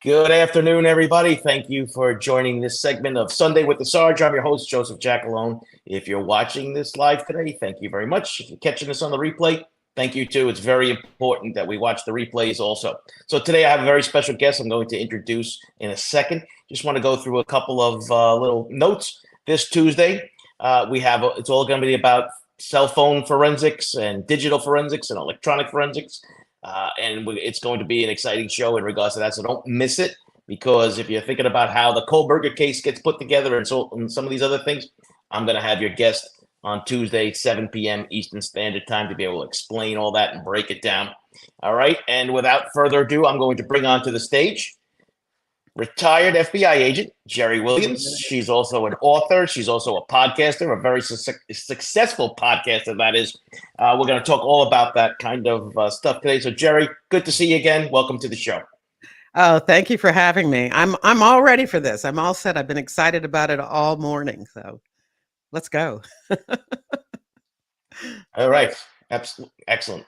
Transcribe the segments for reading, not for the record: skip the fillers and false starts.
Good afternoon, everybody. Thank you for joining this segment of Sunday with the Sarge. I'm your host, Joseph Giacalone. If you're watching this live today, thank you very much. If you're catching this on the replay, thank you too. It's very important that we watch the replays also. So today I have a very special guest I'm going to introduce in a second. Just want to go through a couple of little notes. This Tuesday, it's all going to be about cell phone forensics and digital forensics and electronic forensics. It's going to be an exciting show in regards to that. So don't miss it, because if you're thinking about how the Kohlberger case gets put together and some of these other things, I'm going to have your guest on Tuesday, 7 p.m. Eastern Standard Time, to be able to explain all that and break it down. All right. And without further ado, I'm going to bring onto the stage retired FBI agent Jerri Williams. She's also an author. She's also a podcaster, a very successful podcaster, that is. We're going to talk all about that kind of stuff today. So, Jerri, good to see you again. Welcome to the show. Oh, thank you for having me. I'm all ready for this. I'm all set. I've been excited about it all morning. So let's go. All right. Absolutely. Excellent.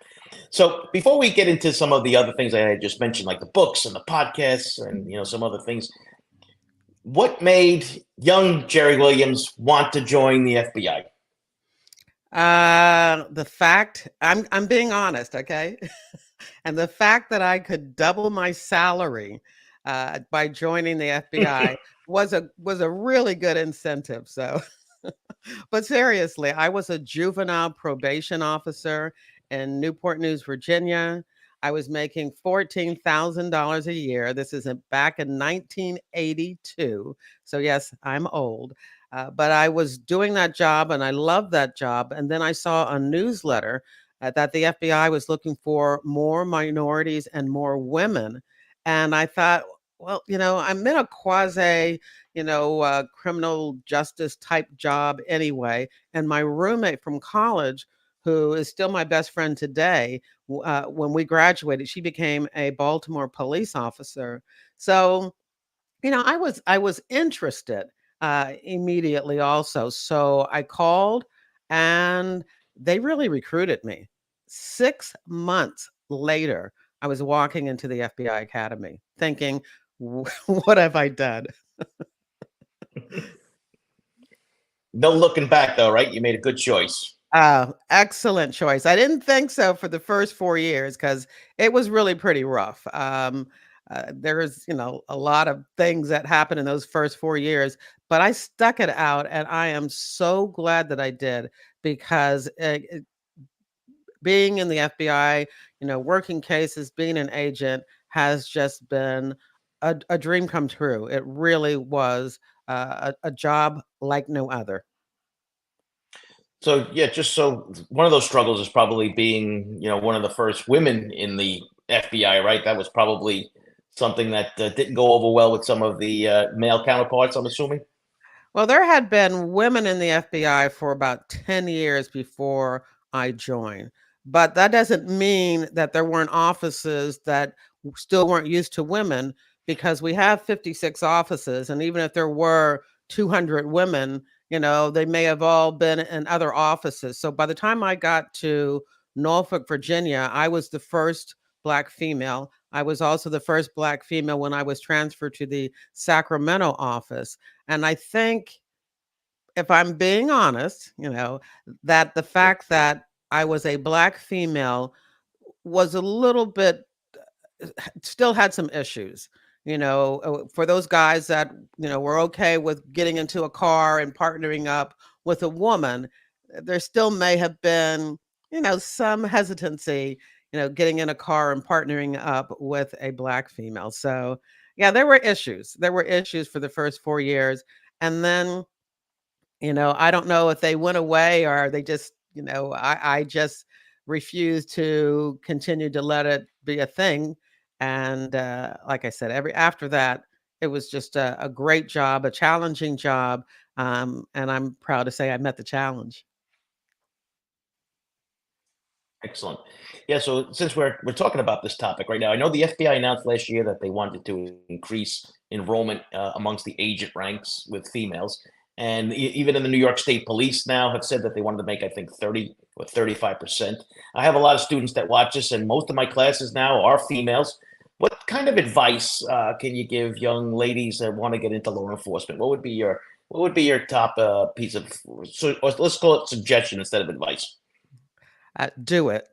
So before we get into some of the other things I just mentioned, like the books and the podcasts and, some other things, what made young Jerri Williams want to join the FBI? The fact I'm being honest, okay? And the fact that I could double my salary by joining the FBI was a really good incentive. So, but seriously, I was a juvenile probation officer in Newport News, Virginia. I was making $14,000 a year. This is back in 1982. So yes, I'm old. But I was doing that job and I loved that job. And then I saw a newsletter that the FBI was looking for more minorities and more women. And I thought, well, I'm in a quasi, criminal justice type job anyway. And my roommate from college, who is still my best friend today, when we graduated, she became a Baltimore police officer. So, I was interested immediately also. So I called and they really recruited me. 6 months later, I was walking into the FBI Academy thinking, what have I done? No looking back, though, right? You made a good choice. Excellent choice. I didn't think so for the first 4 years because it was really pretty rough. There's, a lot of things that happened in those first 4 years, but I stuck it out, and I am so glad that I did, because being in the FBI, working cases, being an agent has just been a dream come true. It really was a job like no other. So, yeah, just so one of those struggles is probably being, one of the first women in the FBI, right? That was probably something that didn't go over well with some of the male counterparts, I'm assuming. Well, there had been women in the FBI for about 10 years before I joined. But that doesn't mean that there weren't offices that still weren't used to women, because we have 56 offices. And even if there were 200 women, they may have all been in other offices. So by the time I got to Norfolk, Virginia, I was the first Black female. I was also the first Black female when I was transferred to the Sacramento office. And I think, if I'm being honest, that the fact that I was a Black female was a little bit, still had some issues. For those guys that, were okay with getting into a car and partnering up with a woman, there still may have been, some hesitancy, getting in a car and partnering up with a Black female. So, yeah, there were issues. There were issues for the first 4 years. And then, I don't know if they went away or they just, I just refused to continue to let it be a thing. And like I said, after that, it was just a great job, a challenging job. And I'm proud to say I met the challenge. Excellent. Yeah, so since we're talking about this topic right now, I know the FBI announced last year that they wanted to increase enrollment amongst the agent ranks with females. And even in the New York State Police now have said that they wanted to make, I think, 30 or 35%. I have a lot of students that watch this, and most of my classes now are females. What kind of advice can you give young ladies that want to get into law enforcement? What would be your top piece of, so, or let's call it suggestion instead of advice? Do it.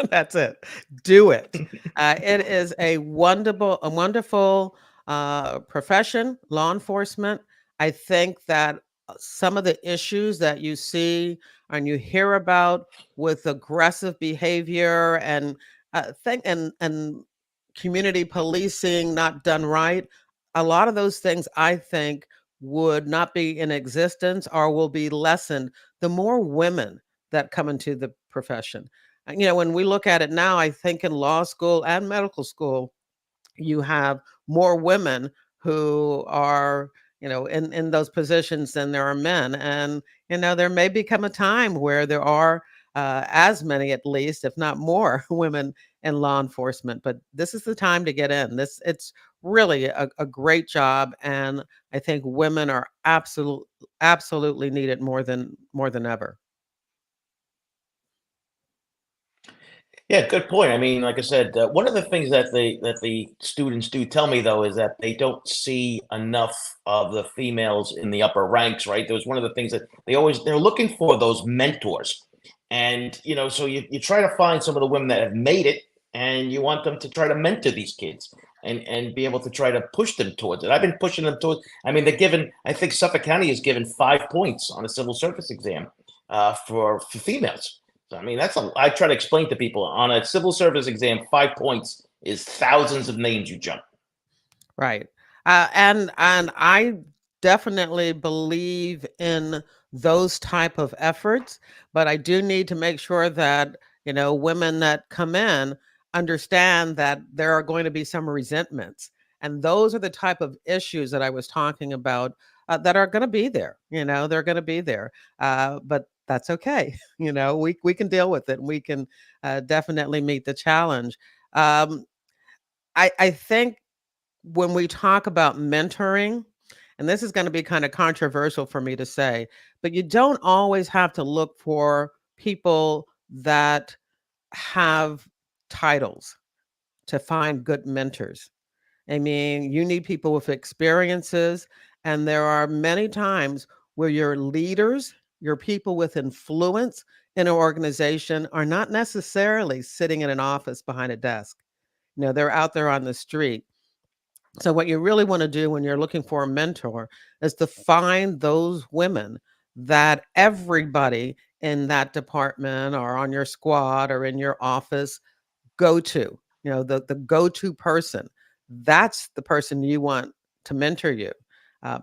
That's it. Do it. It is a wonderful profession, law enforcement. I think that some of the issues that you see and you hear about with aggressive behavior and and community policing not done right, a lot of those things I think would not be in existence or will be lessened the more women that come into the profession. When we look at it now, I think in law school and medical school, you have more women who are, in those positions than there are men. And, there may become a time where there are as many, at least, if not more, women in law enforcement. But this is the time to get in. It's really a great job. And I think women are absolutely needed more than ever. Yeah, good point. I mean, like I said, one of the things that the students do tell me though is that they don't see enough of the females in the upper ranks. Right? There was one of the things that they're looking for those mentors, and so you try to find some of the women that have made it, and you want them to try to mentor these kids and be able to try to push them towards it. I've been pushing them towards. I mean, they're given. I think Suffolk County is given 5 points on a civil service exam for females. So, I mean, I try to explain to people on a civil service exam, 5 points is thousands of names you jump. Right. And I definitely believe in those type of efforts, but I do need to make sure that, women that come in understand that there are going to be some resentments. And those are the type of issues that I was talking about that are going to be there. They're going to be there. But that's okay. We can deal with it. We can definitely meet the challenge. Um, I think when we talk about mentoring, and this is going to be kind of controversial for me to say, but you don't always have to look for people that have titles to find good mentors. I mean, you need people with experiences, and there are many times where your leaders, your people with influence in an organization are not necessarily sitting in an office behind a desk. They're out there on the street. So, what you really want to do when you're looking for a mentor is to find those women that everybody in that department or on your squad or in your office go to, the go-to person. That's the person you want to mentor you,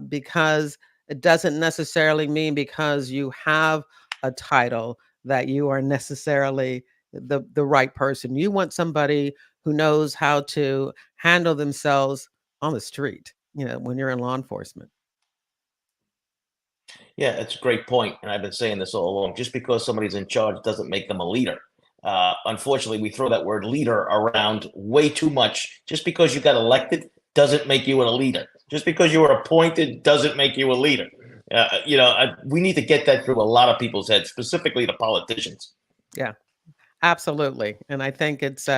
because it doesn't necessarily mean because you have a title that you are necessarily the right person. You want somebody who knows how to handle themselves on the street, when you're in law enforcement. Yeah, that's a great point, and I've been saying this all along. Just because somebody's in charge doesn't make them a leader. Unfortunately, we throw that word leader around way too much. Just because you got elected doesn't make you a leader. Just because you were appointed doesn't make you a leader. We need to get that through a lot of people's heads, specifically the politicians. Yeah, absolutely. And I think it's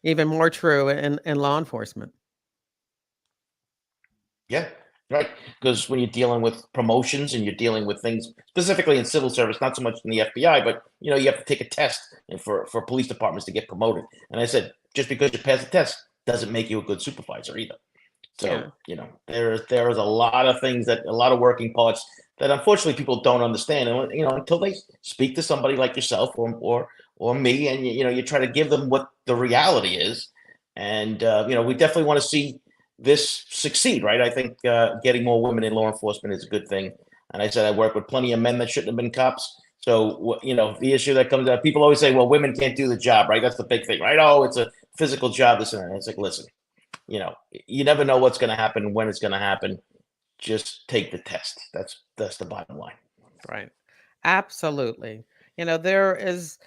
even more true in law enforcement. Yeah, right. Because when you're dealing with promotions and you're dealing with things specifically in civil service, not so much in the FBI, but you have to take a test for police departments to get promoted. And I said, just because you pass the test doesn't make you a good supervisor either. So Yeah. there is a lot of things a lot of working parts that unfortunately people don't understand, and until they speak to somebody like yourself or me, and you try to give them what the reality is, and we definitely want to see this succeed, right? I think getting more women in law enforcement is a good thing. And I said I work with plenty of men that shouldn't have been cops. So the issue that comes out, people always say, well, women can't do the job, right? That's the big thing, right? Oh, it's a physical job, this and that. And it's like, listen, you never know what's going to happen, when it's going to happen. Just take the test. That's the bottom line. Right. Absolutely. There is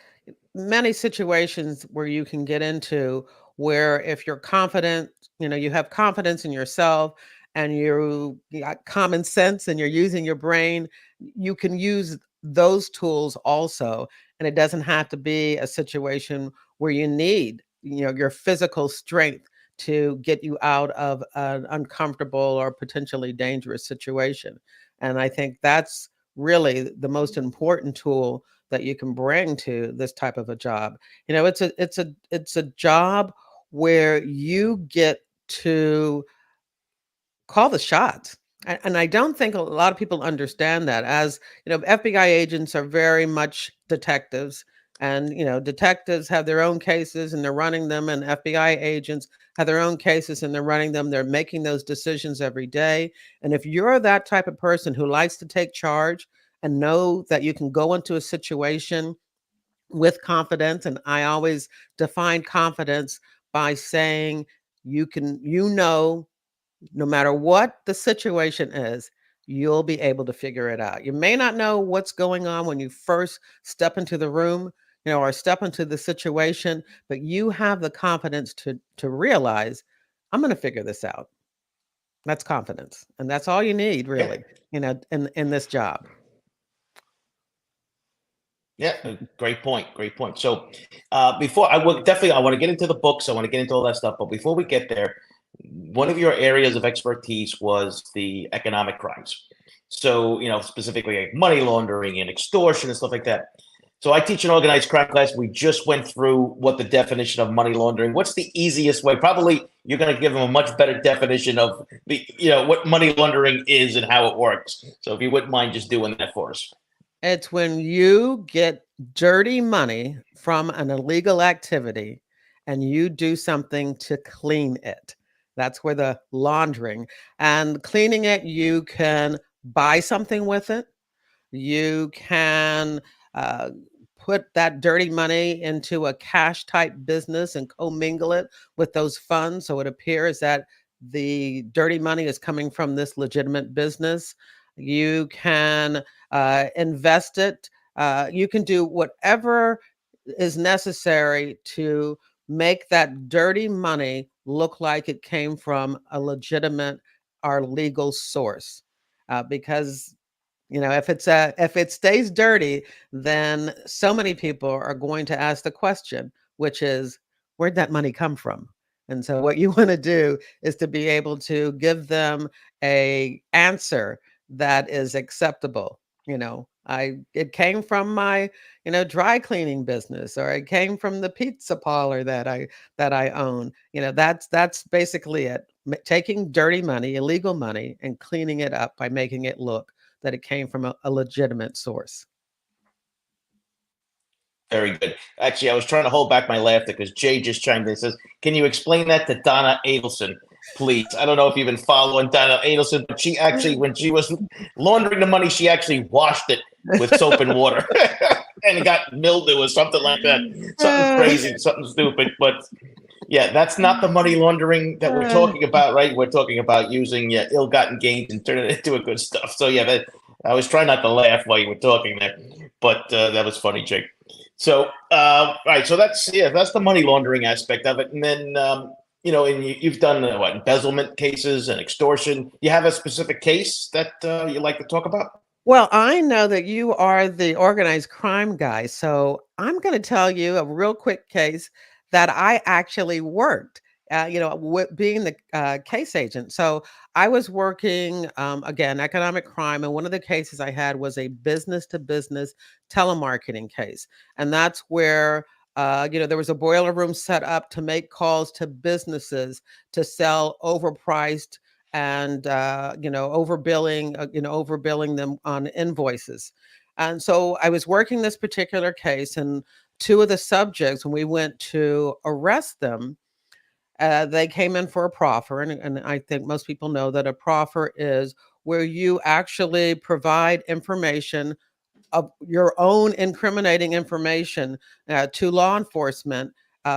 many situations where you can get into where if you're confident, you have confidence in yourself and you got common sense and you're using your brain, you can use those tools also. And it doesn't have to be a situation where you need your physical strength to get you out of an uncomfortable or potentially dangerous situation. And I think that's really the most important tool that you can bring to this type of a job. It's a job where you get to call the shots. And I don't think a lot of people understand that. As FBI agents are very much detectives, and detectives have their own cases and they're running them, and FBI agents have their own cases and they're running them. They're making those decisions every day. And if you're that type of person who likes to take charge and know that you can go into a situation with confidence, and I always define confidence by saying you can, no matter what the situation is, you'll be able to figure it out. You may not know what's going on when you first step into the room, or step into the situation, but you have the confidence to realize, I'm going to figure this out. That's confidence, and that's all you need, Yeah. really, in this job. Yeah, great point. Great point. So, before I want to get into the books. I want to get into all that stuff. But before we get there, one of your areas of expertise was the economic crimes. So, specifically like money laundering and extortion and stuff like that. So I teach an organized crime class. We just went through what the definition of money laundering. What's the easiest way? Probably you're going to give them a much better definition of what money laundering is and how it works. So if you wouldn't mind just doing that for us. It's when you get dirty money from an illegal activity and you do something to clean it. That's where the laundering, and cleaning it, you can buy something with it. You can uh, put that dirty money into a cash type business and commingle it with those funds, so it appears that the dirty money is coming from this legitimate business. You can invest it. You can do whatever is necessary to make that dirty money look like it came from a legitimate or legal source. Because if it stays dirty, then so many people are going to ask the question, which is, where'd that money come from? And so what you want to do is to be able to give them a answer that is acceptable. It came from my, dry cleaning business, or it came from the pizza parlor that I own. That's basically it. Taking dirty money, illegal money, and cleaning it up by making it look that it came from a legitimate source. Very good. Actually, I was trying to hold back my laughter because Jay just chimed in and says, "Can you explain that to Donna Adelson, please?" I don't know if you've been following Donna Adelson, but she actually, when she was laundering the money, she actually washed it with soap and water, and it got mildew or something like that. Something crazy, something stupid. But yeah, that's not the money laundering that we're talking about, right? We're talking about using ill-gotten gains and turning it into a good stuff. So yeah, I was trying not to laugh while you were talking there, but that was funny, Jake. So, right. So that's the money laundering aspect of it. And then, and you've done embezzlement cases and extortion. You have a specific case that you like to talk about? Well, I know that you are the organized crime guy, so I'm going to tell you a real quick case that I actually worked. Being the case agent. So I was working again economic crime, and one of the cases I had was a business to business telemarketing case, and that's where there was a boiler room set up to make calls to businesses to sell overpriced and overbilling them on invoices. And so I was working this particular case, and two of the subjects, when we went to arrest them, they came in for a proffer, and I think most people know that a proffer is where you actually provide information of your own incriminating information to law enforcement,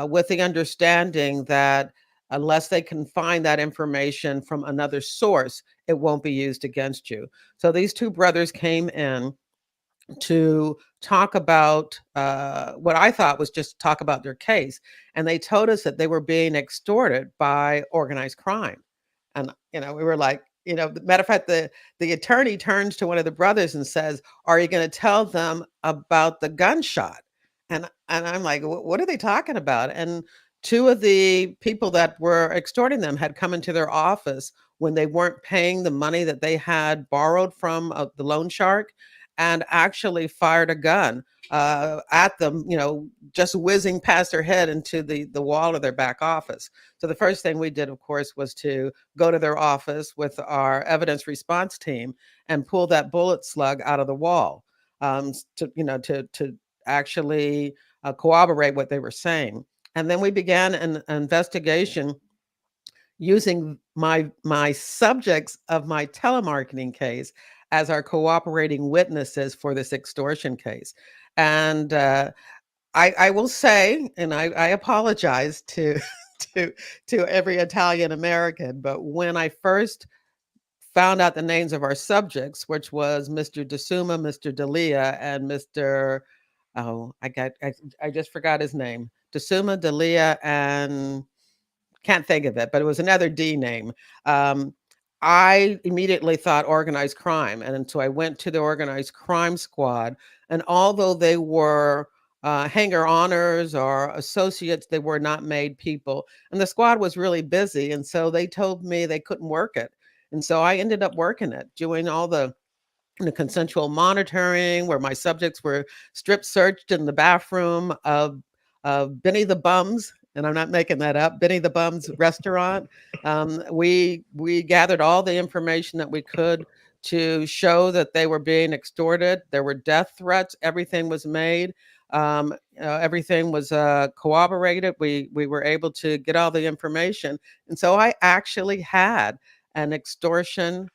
with the understanding that unless they can find that information from another source, it won't be used against you. So these two brothers came in to talk about what I thought was just talk about their case. And they told us that they were being extorted by organized crime. And, we were like, matter of fact, the attorney turns to one of the brothers and says, "Are you going to tell them about the gunshot?" And I'm like, What are they talking about?" And two of the people that were extorting them had come into their office when they weren't paying the money that they had borrowed from the loan shark, and actually fired a gun at them, just whizzing past their head into the wall of their back office. So the first thing we did, of course, was to go to their office with our evidence response team and pull that bullet slug out of the wall, to actually corroborate what they were saying. And then we began an investigation using my subjects of my telemarketing case as our cooperating witnesses for this extortion case. And I will say, and I apologize to to every Italian American, but when I first found out the names of our subjects, which was Mr. DeSuma, Mr. D'Elia, and Mr. Oh, I just forgot his name. DeSuma, D'Elia, and can't think of it, but it was another D name. I immediately thought organized crime. And so I went to the organized crime squad. And although they were hanger oners or associates, they were not made people. And the squad was really busy. And so they told me they couldn't work it. And so I ended up working it, doing all the consensual monitoring, where my subjects were strip searched in the bathroom of Benny the Bum's, and I'm not making that up, Benny the Bum's restaurant. We gathered all the information that we could to show that they were being extorted. There were death threats. Everything was made. Everything was corroborated. We were able to get all the information, and so I actually had an extortion,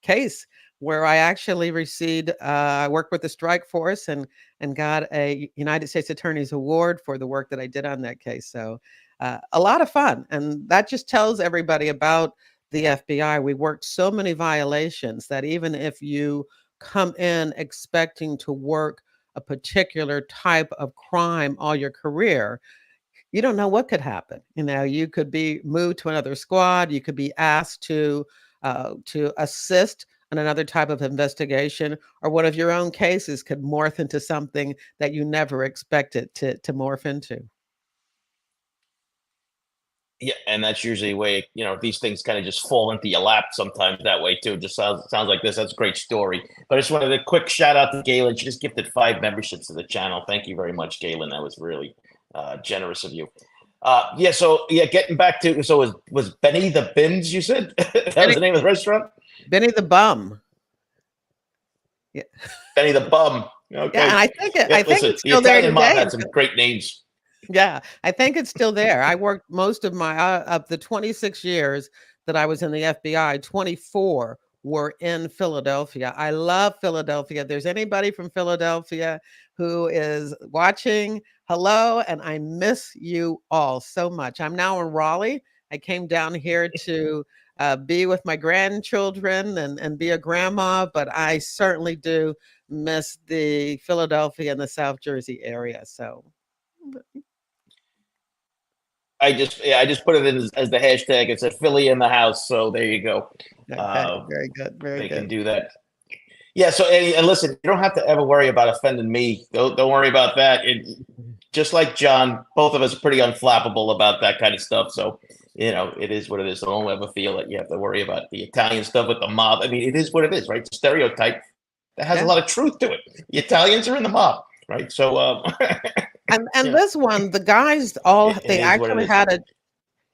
case where I actually received, I worked with the strike force and got a United States Attorney's Award for the work that I did on that case. So a lot of fun. And that just tells everybody about the FBI. We worked so many violations that even if you come in expecting to work a particular type of crime all your career, you don't know what could happen. You could be moved to another squad. You could be asked to assist in another type of investigation, or one of your own cases could morph into something that you never expected to morph into. Yeah, and that's usually a way, these things kind of just fall into your lap sometimes that way too. Just sounds like this. That's a great story. But I just wanted a quick shout out to Galen. She just gifted 5 memberships to the channel. Thank you very much, Galen. That was really generous of you. Getting back to, so was Benny the Bins, you said? That was the name of the restaurant? Benny the Bum. Yeah. Benny the Bum. Okay. Yeah, and I think it's still there today. Mob had some great names. Yeah, I think it's still there. I worked most of my of the 26 years that I was in the FBI, 24 were in Philadelphia. I love Philadelphia. If there's anybody from Philadelphia who is watching, hello, and I miss you all so much. I'm now in Raleigh. I came down here to be with my grandchildren and be a grandma, but I certainly do miss the Philadelphia and the South Jersey area. So I just put it in as the hashtag. It said Philly in the house. So there you go. Okay, very good. Very good. They can do that. Yeah. So and listen, you don't have to ever worry about offending me. Don't worry about that. Just like John, both of us are pretty unflappable about that kind of stuff. So it is what it is. So don't ever feel that you have to worry about the Italian stuff with the mob. I mean, it is what it is, right? It's a stereotype that has a lot of truth to it. The Italians are in the mob, right? So and this one, the guys they actually had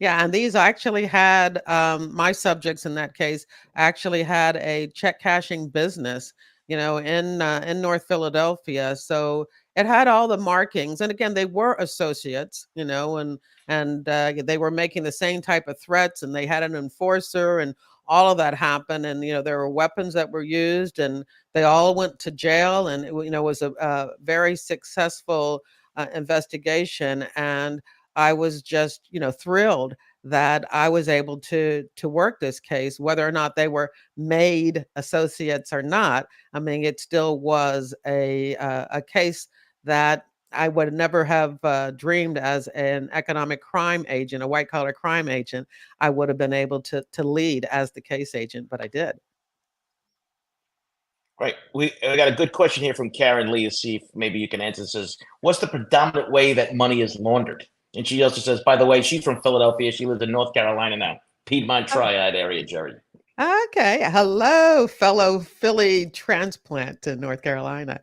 and these actually had my subjects in that case actually had a check cashing business, in North Philadelphia. So it had all the markings, and again, they were associates, and they were making the same type of threats, and they had an enforcer, and all of that happened, and there were weapons that were used, and they all went to jail, and it was a very successful investigation. And I was just thrilled that I was able to work this case, whether or not they were made associates or not. I mean, it still was a case that I would never have dreamed as an economic crime agent, a white collar crime agent, I would have been able to lead as the case agent, but I did. Right. We got a good question here from Karen Lee to see if maybe you can answer. It says, what's the predominant way that money is laundered? And she also says, by the way, she's from Philadelphia. She lives in North Carolina now, Piedmont Triad area, Jerri. Okay. Hello, fellow Philly transplant to North Carolina.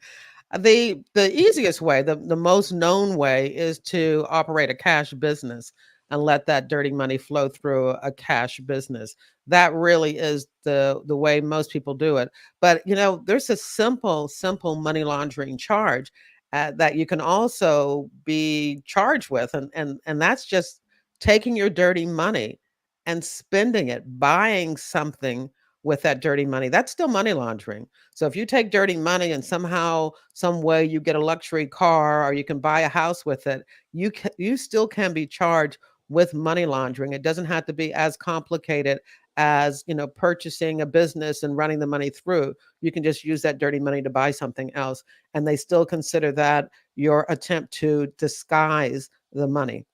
The easiest way, the most known way, is to operate a cash business and let that dirty money flow through a cash business. That really is the way most people do it. But there's a simple money laundering charge that you can also be charged with, and that's just taking your dirty money and spending it, buying something with that dirty money. That's still money laundering. So if you take dirty money and somehow, some way, you get a luxury car or you can buy a house with it, you still can be charged with money laundering. It doesn't have to be as complicated as purchasing a business and running the money through. You can just use that dirty money to buy something else, and they still consider that your attempt to disguise the money.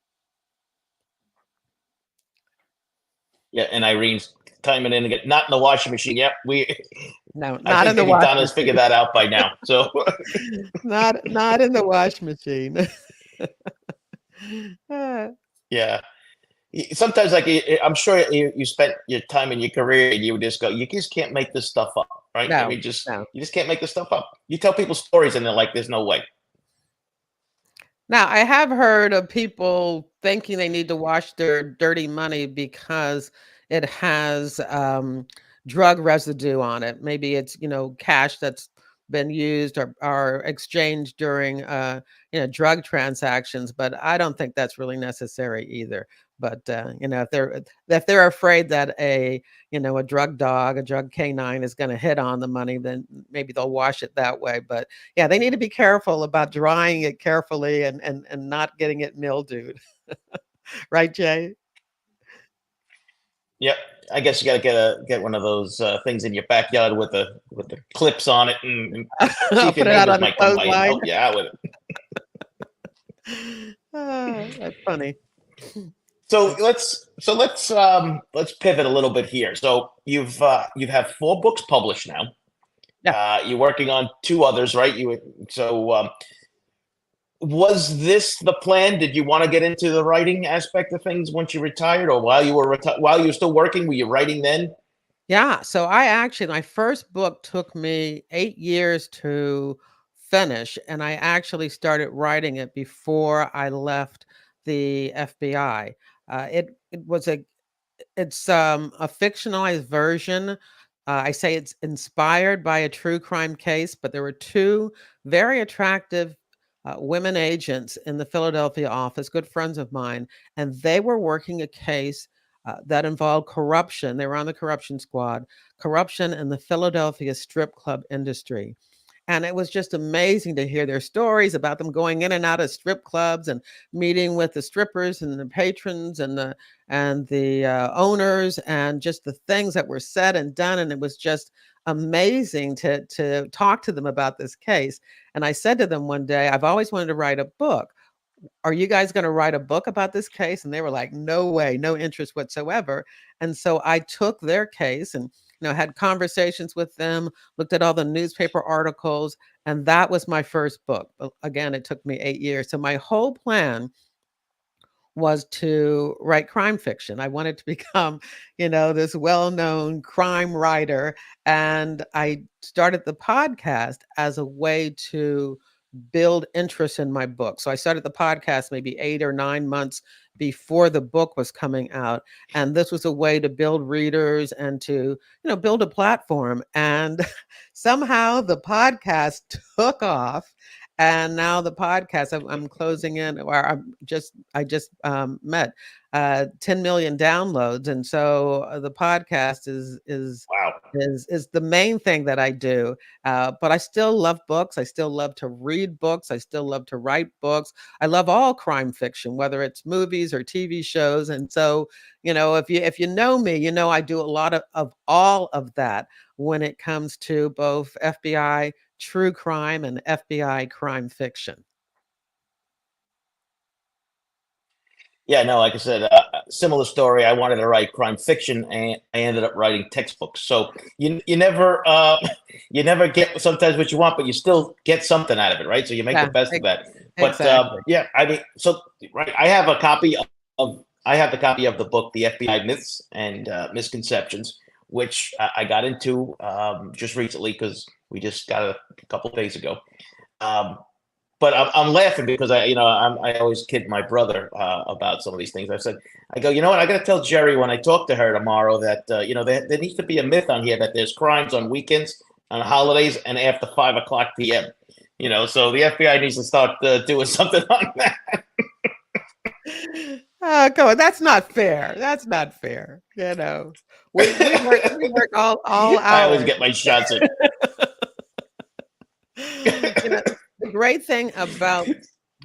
Yeah, and Irene's timing in again. Not in the washing machine. Yep, No, I not in think the maybe washing Donna's machine. figured that out by now. So Not in the wash machine. yeah, sometimes like I'm sure you spent your time in your career and you would just go, you just can't make this stuff up, right? I No, mean, no. you just can't make this stuff up. You tell people stories and they're like, there's no way. Now, I have heard of people thinking they need to wash their dirty money because it has drug residue on it. Maybe it's, cash that's been used or exchanged during, drug transactions. But I don't think that's really necessary either. But if they're afraid that a drug dog, a drug canine is going to hit on the money, then maybe they'll wash it that way. But yeah, they need to be careful about drying it carefully and not getting it mildewed. Right, Jay? Yep. I guess you got to get one of those things in your backyard with the clips on it, and see I'll if your put it out neighbors on the might come by and clothesline. help you out with it. That's funny. So let's pivot a little bit here. So you've had 4 books published now. Yeah. You're working on 2 others, right? Was this the plan? Did you want to get into the writing aspect of things once you retired, or while you were still working? Were you writing then? Yeah. So my first book took me 8 years to finish, and I actually started writing it before I left the FBI. It's a fictionalized version. I say it's inspired by a true crime case, but there were 2 very attractive women agents in the Philadelphia office, good friends of mine, and they were working a case that involved corruption. They were on the corruption squad, corruption in the Philadelphia strip club industry. And it was just amazing to hear their stories about them going in and out of strip clubs and meeting with the strippers and the patrons and the owners, and just the things that were said and done. And it was just amazing to talk to them about this case. And I said to them one day, I've always wanted to write a book. Are you guys going to write a book about this case? And they were like, no way, no interest whatsoever. And so I took their case and had conversations with them, looked at all the newspaper articles, and that was my first book. But again, it took me 8 years. So my whole plan was to write crime fiction. I wanted to become, this well-known crime writer. And I started the podcast as a way to build interest in my book. So I started the podcast maybe 8 or 9 months before the book was coming out. And this was a way to build readers and to, build a platform. And somehow the podcast took off. And now the podcast, I'm closing in, or I just met 10 million downloads, and so the podcast Wow. is the main thing that I do. But I still love books. I still love to read books. I still love to write books. I love all crime fiction, whether it's movies or TV shows. And so, if you know me, I do a lot of all of that when it comes to both FBI true crime and FBI crime fiction. Yeah, no, like I said, similar story. I wanted to write crime fiction, and I ended up writing textbooks. So you never you never get sometimes what you want, but you still get something out of it, right? So you make the best of that. But exactly. yeah, I mean, so right, I have a copy of the book, The FBI Myths and Misconceptions, which I got into just recently because we just got it a couple of days ago. But I'm laughing because I always kid my brother about some of these things. I go, you know what? I got to tell Jerri when I talk to her tomorrow that there needs to be a myth on here that there's crimes on weekends, on holidays, and after 5 o'clock p.m. So the FBI needs to start doing something on that. Oh, come on. That's not fair. That's not fair. We work all I always hours. get my shots in. The great thing about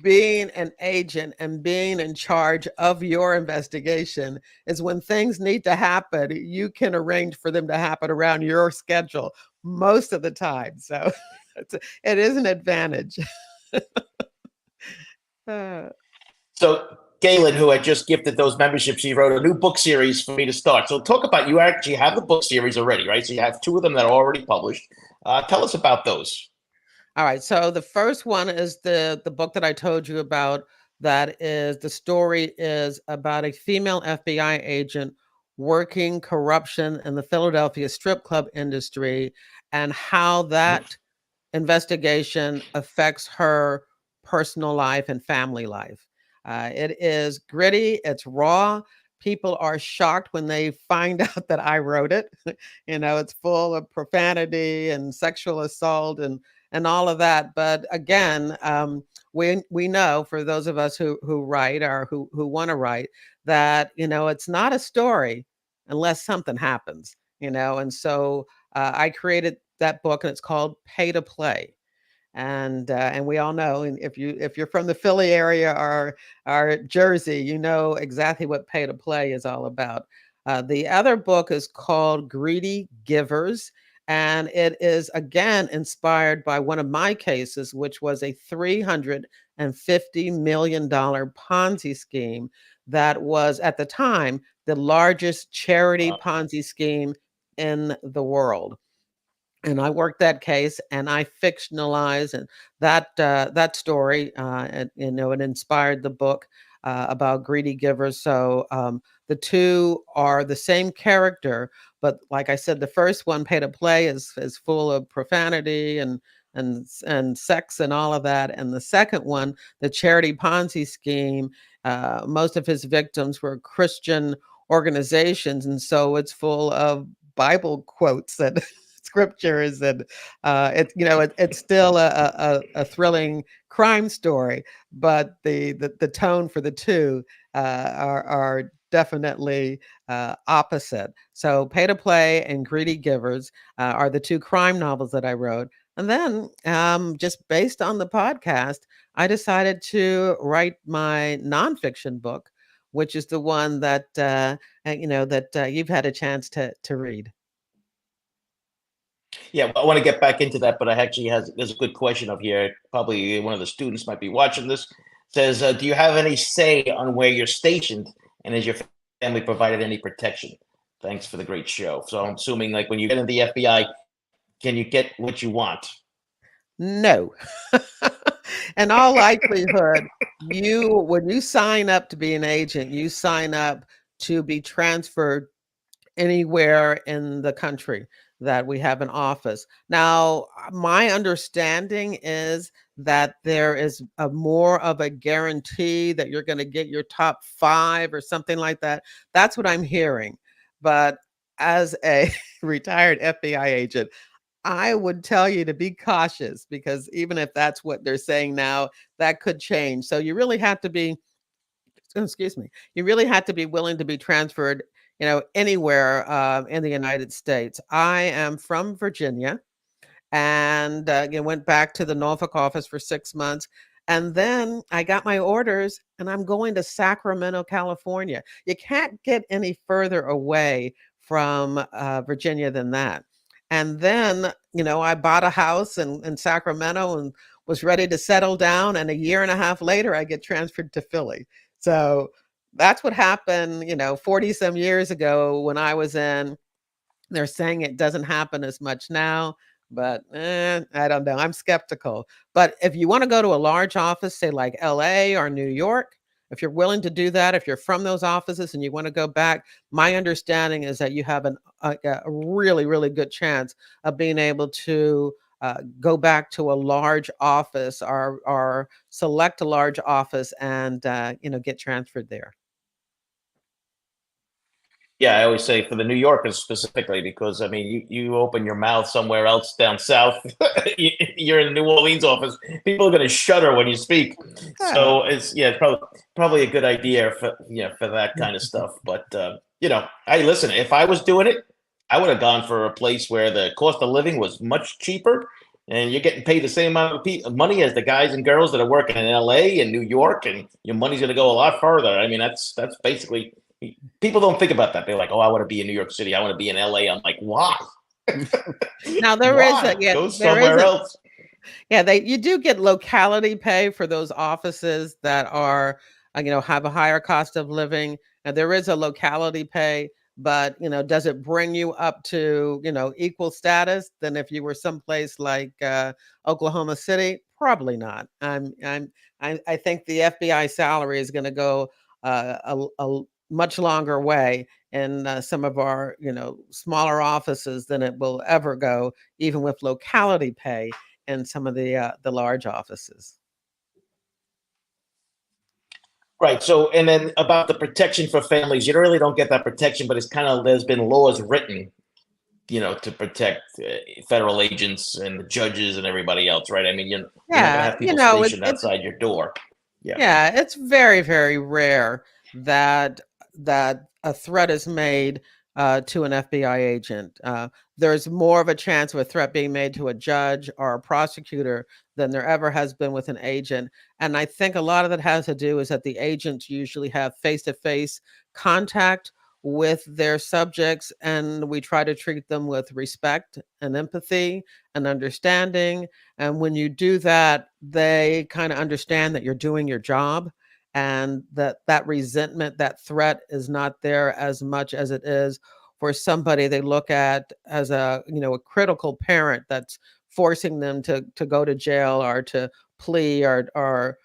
being an agent and being in charge of your investigation is when things need to happen, you can arrange for them to happen around your schedule most of the time. So it is an advantage. So Galen, who had just gifted those memberships, he wrote a new book series for me to start. So talk about, you actually have the book series already, right? So you have 2 of them that are already published. Tell us about those. All right. So the first one is the book that I told you about. That is, the story is about a female FBI agent working corruption in the Philadelphia strip club industry and how that investigation affects her personal life and family life. It is gritty, it's raw. People are shocked when they find out that I wrote it. It's full of profanity and sexual assault and all of that. But again, we know, for those of us who write or who want to write, that it's not a story unless something happens. And so I created that book, and it's called Pay to Play. And we all know, and if you're from the Philly area or Jersey, you know exactly what Pay to Play is all about. The other book is called Greedy Givers, and it is again inspired by one of my cases, which was a $350 million Ponzi scheme that was at the time the largest charity Ponzi scheme in the world. And I worked that case, and I fictionalized and that story. And it inspired the book about greedy givers. So the two are the same character, but like I said, the first one, Pay to Play, is full of profanity and sex and all of that. And the second one, the charity Ponzi scheme, most of his victims were Christian organizations, and so it's full of Bible quotes and scriptures, and it's still a thrilling crime story, but the tone for the two are definitely opposite. So Pay to Play and Greedy Givers are the 2 crime novels that I wrote. And then just based on the podcast, I decided to write my nonfiction book, which is the one that you've had a chance to read. Yeah, I want to get back into that, but there's a good question up here. Probably one of the students might be watching this. Says, do you have any say on where you're stationed, and has your family provided any protection? Thanks for the great show. So I'm assuming, like, when you get into the FBI, can you get what you want? No. In all likelihood, when you sign up to be an agent, you sign up to be transferred anywhere in the country that we have an office. Now, my understanding is that there is more of a guarantee that you're going to get your top 5 or something like that. That's what I'm hearing. But as a retired FBI agent, I would tell you to be cautious, because even if that's what they're saying now, that could change. So you really have to be, excuse me, you really have to be willing to be transferred, anywhere in the United States. I am from Virginia, and went back to the Norfolk office for 6 months. And then I got my orders, and I'm going to Sacramento, California. You can't get any further away from Virginia than that. And then, I bought a house in Sacramento and was ready to settle down. And a year and a half later, I get transferred to Philly. So That's what happened, 40 some years ago when I was in. They're saying it doesn't happen as much now, but I don't know. I'm skeptical. But if you want to go to a large office, say like LA or New York, if you're willing to do that, if you're from those offices and you want to go back, my understanding is that you have a really, really good chance of being able to go back to a large office or select a large office and get transferred there. Yeah, I always say for the New Yorkers specifically, because I mean, you open your mouth somewhere else down south, you're in the New Orleans office, people are going to shudder when you speak. Yeah. So it's probably a good idea for that kind of stuff. But hey, listen, if I was doing it, I would have gone for a place where the cost of living was much cheaper, and you're getting paid the same amount of money as the guys and girls that are working in LA and New York, and your money's going to go a lot further. I mean, that's basically. People don't think about that. They're like, "Oh, I want to be in New York City. I want to be in LA." I'm like, "Why? Now there is Why? Go there is somewhere else." yeah, you do get locality pay for those offices that are, have a higher cost of living. And there is a locality pay, but, does it bring you up to, equal status than if you were someplace like Oklahoma City? Probably not. I think the FBI salary is going to go a much longer way in some of our, smaller offices than it will ever go, even with locality pay in some of the large offices. Right. So, and then about the protection for families, you really don't get that protection, but it's kind of there's been laws written, to protect federal agents and the judges and everybody else, right? I mean, you're not going to Yeah, have people it's stationed outside your door. Yeah. yeah, it's very, very rare that a threat is made to an FBI agent. There's more of a chance of a threat being made to a judge or a prosecutor than there ever has been with an agent. And I think a lot of that has to do is that the agents usually have face-to-face contact with their subjects, and we try to treat them with respect and empathy and understanding. And when you do that, they kind of understand that you're doing your job, and that resentment, that threat is not there as much as it is for somebody they look at as a critical parent that's forcing them to go to jail or to plea or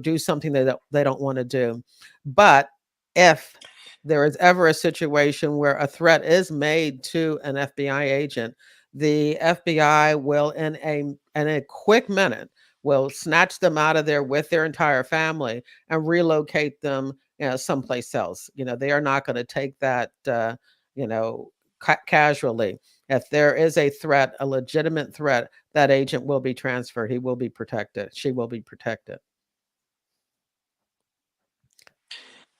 do something they don't want to do. But if there is ever a situation where a threat is made to an FBI agent, the FBI will in a quick minute will snatch them out of there with their entire family and relocate them, someplace else. They are not going to take that, casually. If there is a threat, a legitimate threat, that agent will be transferred. He will be protected. She will be protected.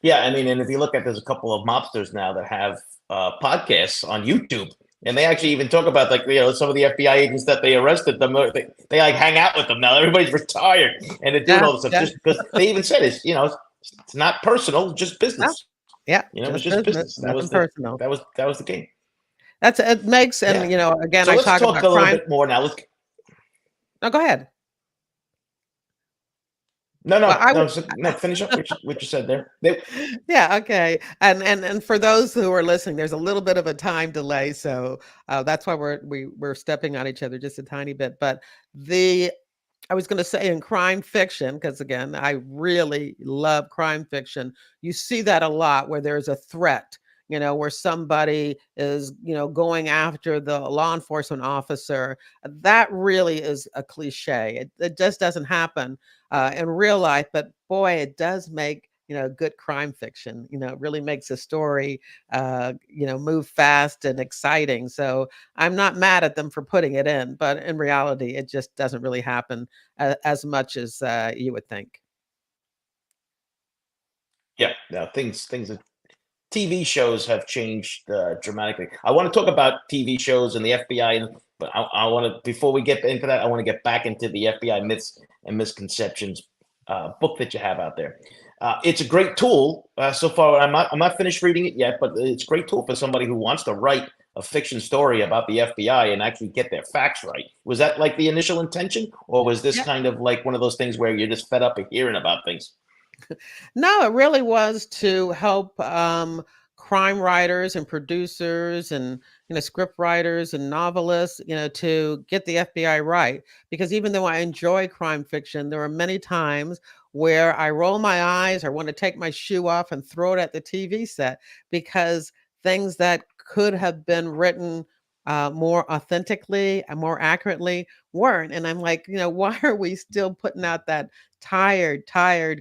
Yeah, I mean, and if you look at, there's a couple of mobsters now that have podcasts on YouTube, and they actually even talk about like some of the FBI agents that they arrested them. They like hang out with them now. Everybody's retired, and they're doing Yeah, all this stuff yeah, just because they even said it's not personal, just yeah, business. yeah. It was Just just business, business. nothing personal. That was the game. It makes, and Yeah. again, So I let's talk talk about a little crime. bit more now. Let's No, go ahead. no Well, no I no would. so, no finish up what you said there. They, Yeah, okay. And for those who are listening, there's a little bit of a time delay, so that's why we're stepping on each other just a tiny bit. But the I was going to say in crime fiction, because again, I really love crime fiction. You see that a lot where there's a threat, where somebody is, going after the law enforcement officer. That really is a cliche. It just doesn't happen in real life, but boy, it does make good crime fiction. It really makes a story move fast and exciting. So I'm not mad at them for putting it in, but in reality it just doesn't really happen as much as you would think. yeah, now things TV shows have changed dramatically. I want to talk about TV shows and the FBI, but I want to before we get into that, I want to get back into the FBI myths and misconceptions book that you have out there. It's a great tool so far. I'm not finished reading it yet, but it's a great tool for somebody who wants to write a fiction story about the FBI and actually get their facts right. Was that like the initial intention, or was this Yeah. kind of like one of those things where you're just fed up of hearing about things? No, it really was to help crime writers and producers and script writers and novelists, to get the FBI right. Because even though I enjoy crime fiction, there are many times where I roll my eyes or want to take my shoe off and throw it at the TV set because things that could have been written more authentically and more accurately weren't. And I'm like, why are we still putting out that tired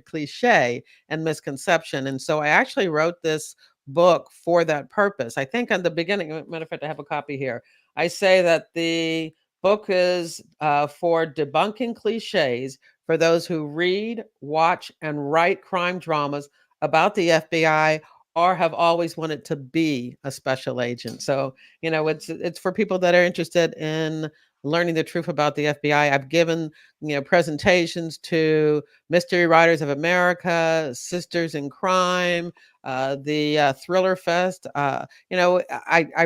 cliche and misconception? And so I actually wrote this book for that purpose. I think on the beginning, matter of fact, I have a copy here. I say that the book is for debunking cliches for those who read, watch, and write crime dramas about the FBI or have always wanted to be a special agent. So, it's for people that are interested in learning the truth about the FBI. I've given, presentations to Mystery Writers of America, Sisters in Crime, the Thriller Fest. I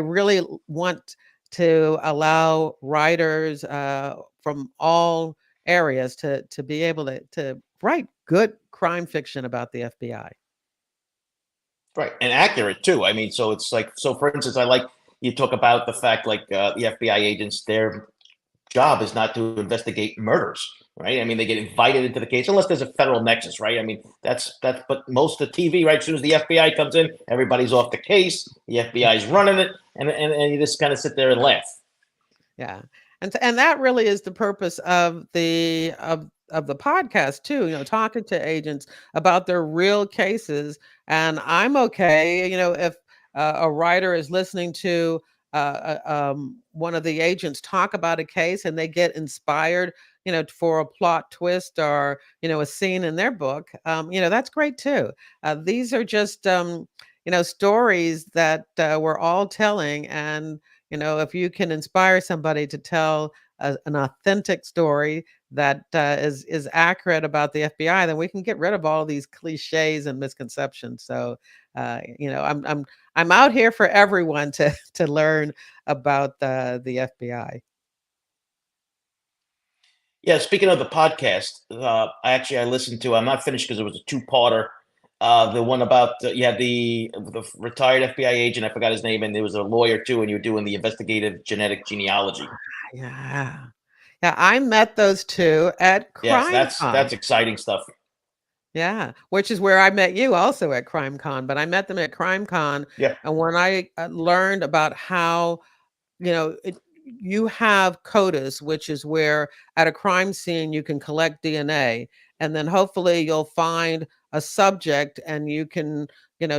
really want to allow writers from all areas to be able to write good crime fiction about the FBI. Right, and accurate too. I mean, so it's like, so for instance, I like you talk about the fact like the FBI agents, their job is not to investigate murders, right? I mean, they get invited into the case unless there's a federal nexus, right? I mean, that's but most of TV, right? As soon as the FBI comes in, everybody's off the case. The FBI is running it, and you just kind of sit there and laugh. Yeah. And that really is the purpose of the podcast too, talking to agents about their real cases. And I'm okay, if a writer is listening to one of the agents talk about a case and they get inspired, for a plot twist or, a scene in their book, that's great too. These are just, stories that we're all telling. And if you can inspire somebody to tell an authentic story that is accurate about the FBI, then we can get rid of all these cliches and misconceptions. So, I'm out here for everyone to learn about the FBI. Yeah, speaking of the podcast, I listened to. I'm not finished because it was a two-parter. The one about you had the retired FBI agent. I forgot his name, and there was a lawyer too, and you were doing the investigative genetic genealogy. Yeah. Yeah, I met those two at Yes, CrimeCon. that's exciting stuff. Yeah, which is where I met you also at CrimeCon, but I met them at CrimeCon, Yeah, and when I learned about how you have CODIS, which is where at a crime scene you can collect DNA, and then hopefully you'll find a subject and you can,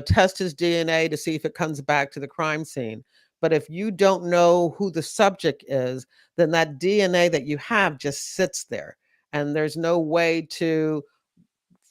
test his DNA to see if it comes back to the crime scene. But if you don't know who the subject is, then that DNA that you have just sits there, and there's no way to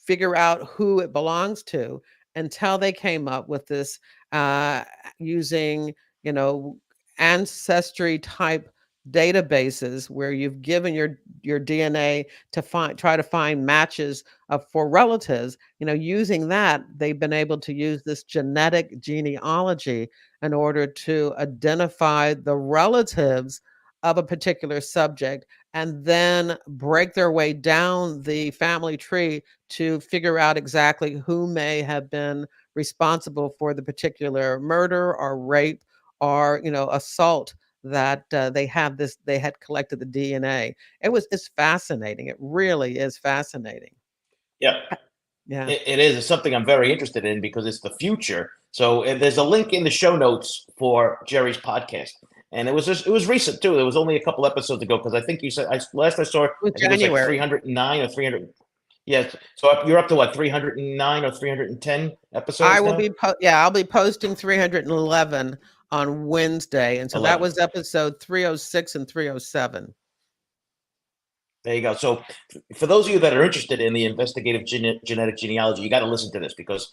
figure out who it belongs to until they came up with this uh, using, you know, ancestry type databases where you've given your DNA to try to find matches for relatives. Using that, they've been able to use this genetic genealogy in order to identify the relatives of a particular subject and then break their way down the family tree to figure out exactly who may have been responsible for the particular murder or rape or assault that they had collected the DNA. It's fascinating. It really is fascinating. yeah. Yeah. It is. It's something I'm very interested in because it's the future. So there's a link in the show notes for Jerri's podcast, and it was recent too. It was only a couple episodes ago because I think you said last I saw, I It was think it was like January. 309 or 300. Yes. So you're up to what, 309 or 310 I episodes will now? be I'll be posting 311 on Wednesday, and so that 11. was episode 306 and 307. There you go. So, for those of you that are interested in the investigative genetic genealogy, you got to listen to this because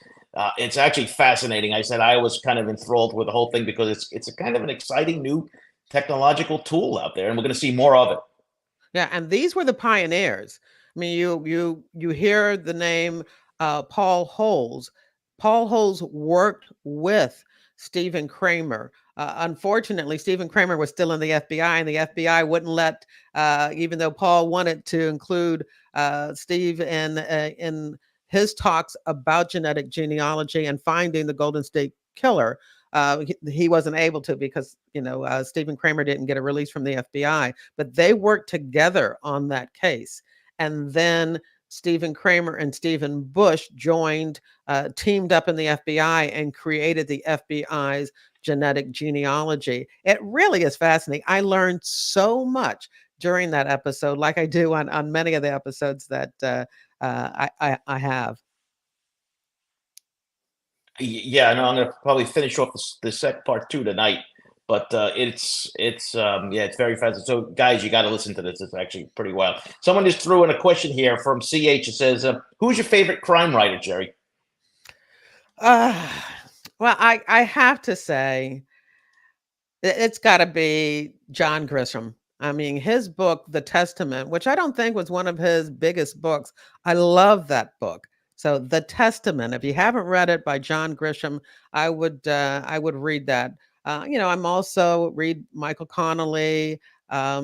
it's actually fascinating. I said I was kind of enthralled with the whole thing because it's a kind of an exciting new technological tool out there, and we're going to see more of it. Yeah, and these were the pioneers. I mean, you hear the name Paul Holes. Paul Holes worked with Stephen Kramer. Unfortunately, Stephen Kramer was still in the FBI, and the FBI wouldn't let, even though Paul wanted to include Steve in his talks about genetic genealogy and finding the Golden State Killer. He wasn't able to because, Stephen Kramer didn't get a release from the FBI, but they worked together on that case. And then Stephen Kramer and Stephen Bush teamed up in the FBI and created the FBI's genetic genealogy. It really is fascinating. I learned so much during that episode, like I do on many of the episodes that I have. Yeah, no, I'm gonna probably finish off the second part two tonight. But it's very fascinating. So guys, you got to listen to this. It's actually pretty wild. Someone just threw in a question here from CH. It says, "Who's your favorite crime writer, Jerri?" Well, I have to say it's got to be John Grisham. I mean, his book, The Testament, which I don't think was one of his biggest books. I love that book. So, The Testament, if you haven't read it by John Grisham, I would read that. I'm also read Michael Connolly. I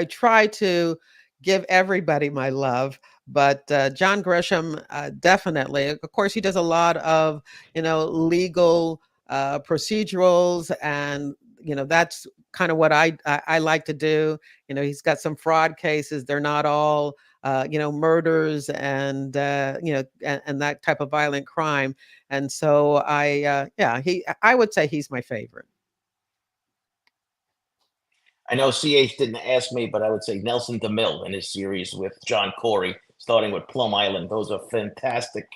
try to give everybody my love, but John Grisham definitely. Of course, he does a lot of legal procedurals, and that's kind of what I like to do. He's got some fraud cases. They're not all murders and and that type of violent crime. And so I would say he's my favorite. I know CH didn't ask me, but I would say Nelson DeMille in his series with John Corey, starting with Plum Island. Those are fantastic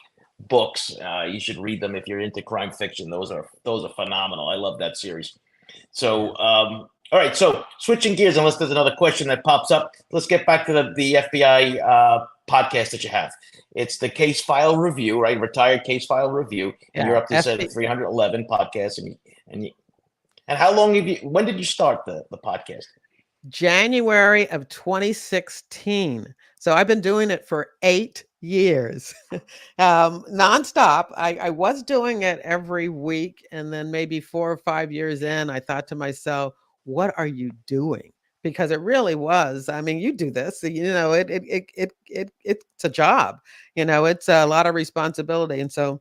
books. You should read them if you're into crime fiction. Those are phenomenal. I love that series. So, all right. So, switching gears, unless there's another question that pops up, let's get back to the FBI podcast that you have. It's the Case File Review, right? Retired Case File Review, and you're up to 311 podcasts, and how long have you? When did you start the podcast? January of 2016. So I've been doing it for 8 years, nonstop. I was doing it every week, and then maybe 4 or 5 years in, I thought to myself, "What are you doing?" Because it really was. I mean, you do this, it's a job. It's a lot of responsibility, and so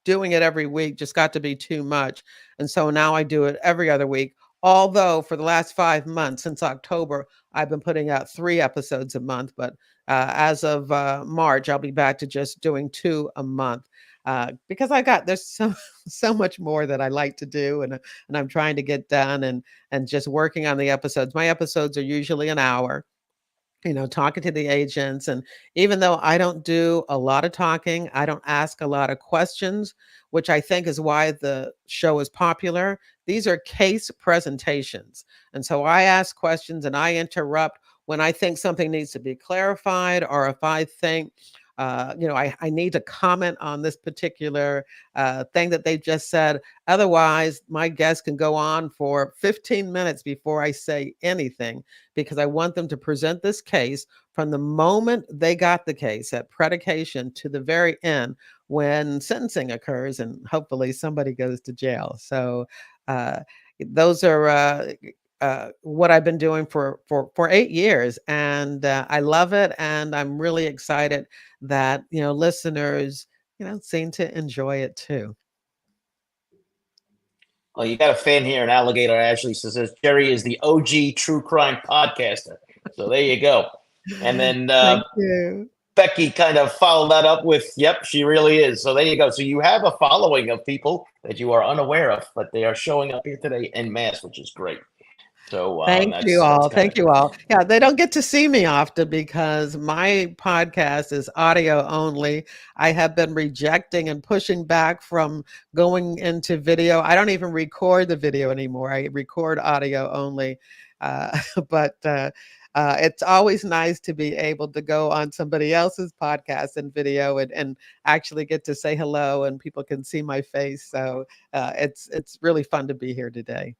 doing it every week just got to be too much. And so now I do it every other week. Although for the last 5 months, since October, I've been putting out 3 episodes a month. But as of March, I'll be back to just doing 2 a month. Because there's so much more that I like to do, and I'm trying to get done, and just working on the episodes. My episodes are usually an hour, talking to the agents. And even though I don't do a lot of talking, I don't ask a lot of questions, which I think is why the show is popular. These are case presentations. And so I ask questions and I interrupt when I think something needs to be clarified, or if I think I need to comment on this particular thing that they just said. Otherwise, my guest can go on for 15 minutes before I say anything, because I want them to present this case from the moment they got the case at predication to the very end when sentencing occurs, and hopefully somebody goes to jail. So those are what I've been doing for 8 years, and I love it, and I'm really excited that listeners seem to enjoy it too. Well, you got a fan here in Alligator, Ashley, says Jerri is the OG true crime podcaster. So there you go. And then Thank you. Becky kind of followed that up with, "Yep, she really is." So there you go. So you have a following of people that you are unaware of, but they are showing up here today en masse, which is great. So Thank you all. Thank you all. Yeah, they don't get to see me often because my podcast is audio only. I have been rejecting and pushing back from going into video. I don't even record the video anymore. I record audio only. But it's always nice to be able to go on somebody else's podcast and video, and actually get to say hello, and people can see my face. So it's really fun to be here today.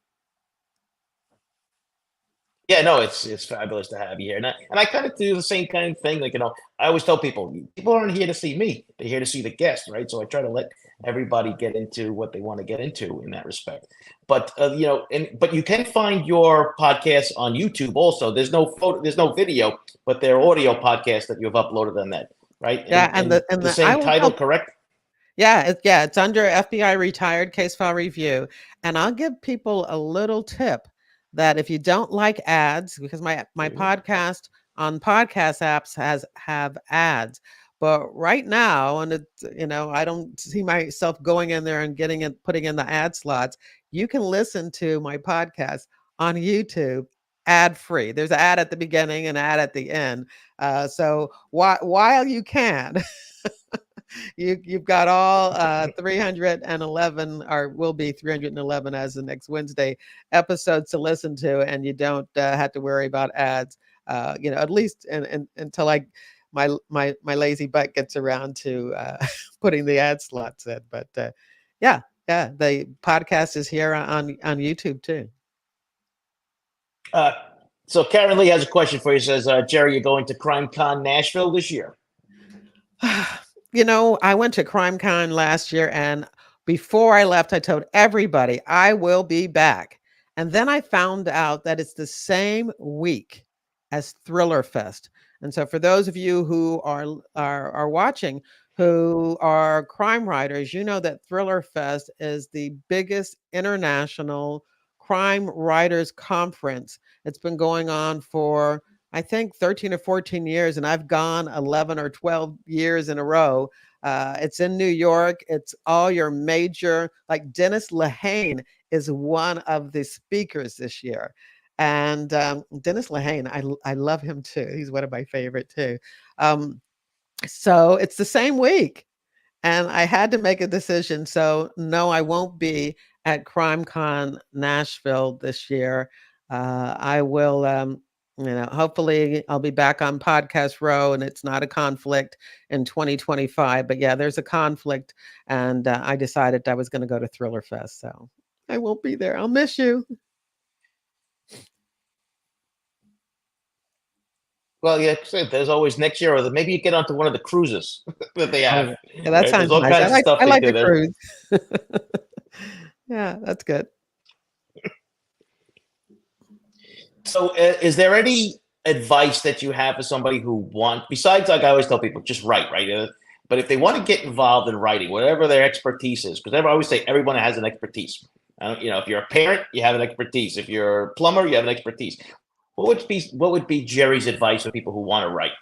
Yeah, no, it's fabulous to have you here, and I kind of do the same kind of thing. Like, I always tell people, people aren't here to see me; they're here to see the guest, right? So I try to let everybody get into what they want to get into in that respect. But but you can find your podcast on YouTube also. There's no photo, there's no video, but they're audio podcasts that you've uploaded on that, right? Yeah, And the I same will title, tell. correct? Yeah, it's under FBI Retired Case File Review. And I'll give people a little tip that if you don't like ads, because my Mhm. podcast on podcast apps have ads. But right now, and I don't see myself going in there and getting it, putting in the ad slots. You can listen to my podcast on YouTube ad free. There's an ad at the beginning and an ad at the end. So while you can, you've got all 311, or will be 311 as the next Wednesday episodes to listen to, and you don't have to worry about ads. At least until my lazy butt gets around to putting the ad slots in. But yeah, the podcast is here on YouTube too. Uh, so Karen Lee has a question for you. Says, Jerry, you're going to Crime Con Nashville this year? I went to CrimeCon last year, and before I left, I told everybody I will be back. And then I found out that it's the same week as Thriller Fest. And so, for those of you who are watching, who are crime writers, you know that Thriller Fest is the biggest international crime writers conference. It's been going on for, I think, 13 or 14 years, and I've gone 11 or 12 years in a row. It's in New York. It's all your major, like Dennis Lehane is one of the speakers this year. And Dennis Lehane, I love him too. He's one of my favorite too. So it's the same week. And I had to make a decision. So no, I won't be at CrimeCon Nashville this year. I will, hopefully I'll be back on Podcast Row, and it's not a conflict in 2025. But yeah, there's a conflict, and I decided I was going to go to Thriller Fest. So I won't be there. I'll miss you. Well, yeah, there's always next year, or maybe you get onto one of the cruises that they Oh, have. yeah, that Right? There's sounds all nice. kinds of stuff I they like do the there. cruise. Yeah, that's good. So, is there any advice that you have for somebody who besides, like I always tell people, just write, right? But if they want to get involved in writing, whatever their expertise is, because I always say everyone has an expertise. If you're a parent, you have an expertise. If you're a plumber, you have an expertise. What would be Jerry's advice for people who want to write?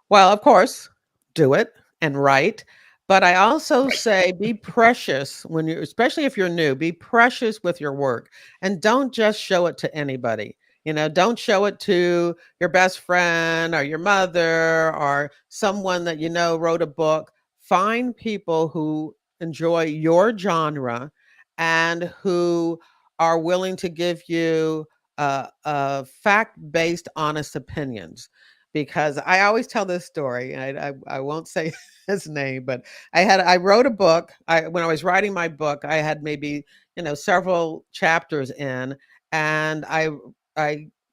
Well, of course, do it and write. But I also Right. say be precious when especially if you're new, be precious with your work and don't just show it to anybody. Don't show it to your best friend or your mother or someone that wrote a book. Find people who enjoy your genre and who are willing to give you fact-based, honest opinions, because I always tell this story. I won't say his name, but I wrote a book. When I was writing my book, I had maybe several chapters in, and I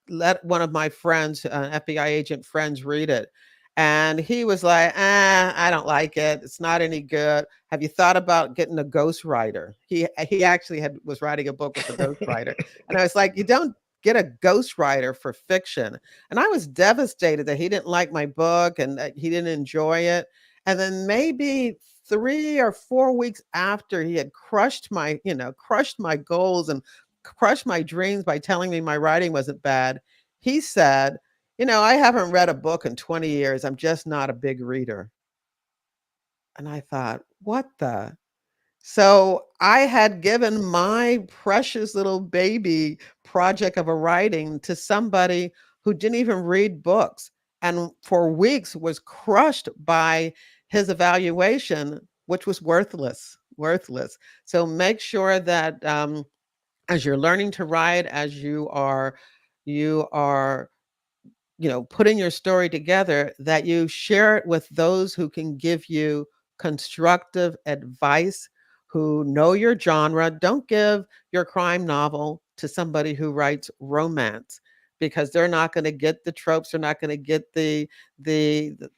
let one of my friends, FBI agent friends, read it, and he was like, I don't like it. It's not any good. Have you thought about getting a ghostwriter? He actually was writing a book with a ghostwriter, and I was like, you don't get a ghostwriter for fiction. And I was devastated that he didn't like my book and that he didn't enjoy it. And then maybe 3 or 4 weeks after he had crushed my goals and crushed my dreams by telling me my writing wasn't bad, he said, I haven't read a book in 20 years. I'm just not a big reader. And I thought, what the? So I had given my precious little baby project of a writing to somebody who didn't even read books, and for weeks was crushed by his evaluation, which was worthless, worthless. So make sure that as you're learning to write, as you are putting your story together, that you share it with those who can give you constructive advice, who know your genre. Don't give your crime novel to somebody who writes romance, because they're not going to get the tropes, they're not going to get the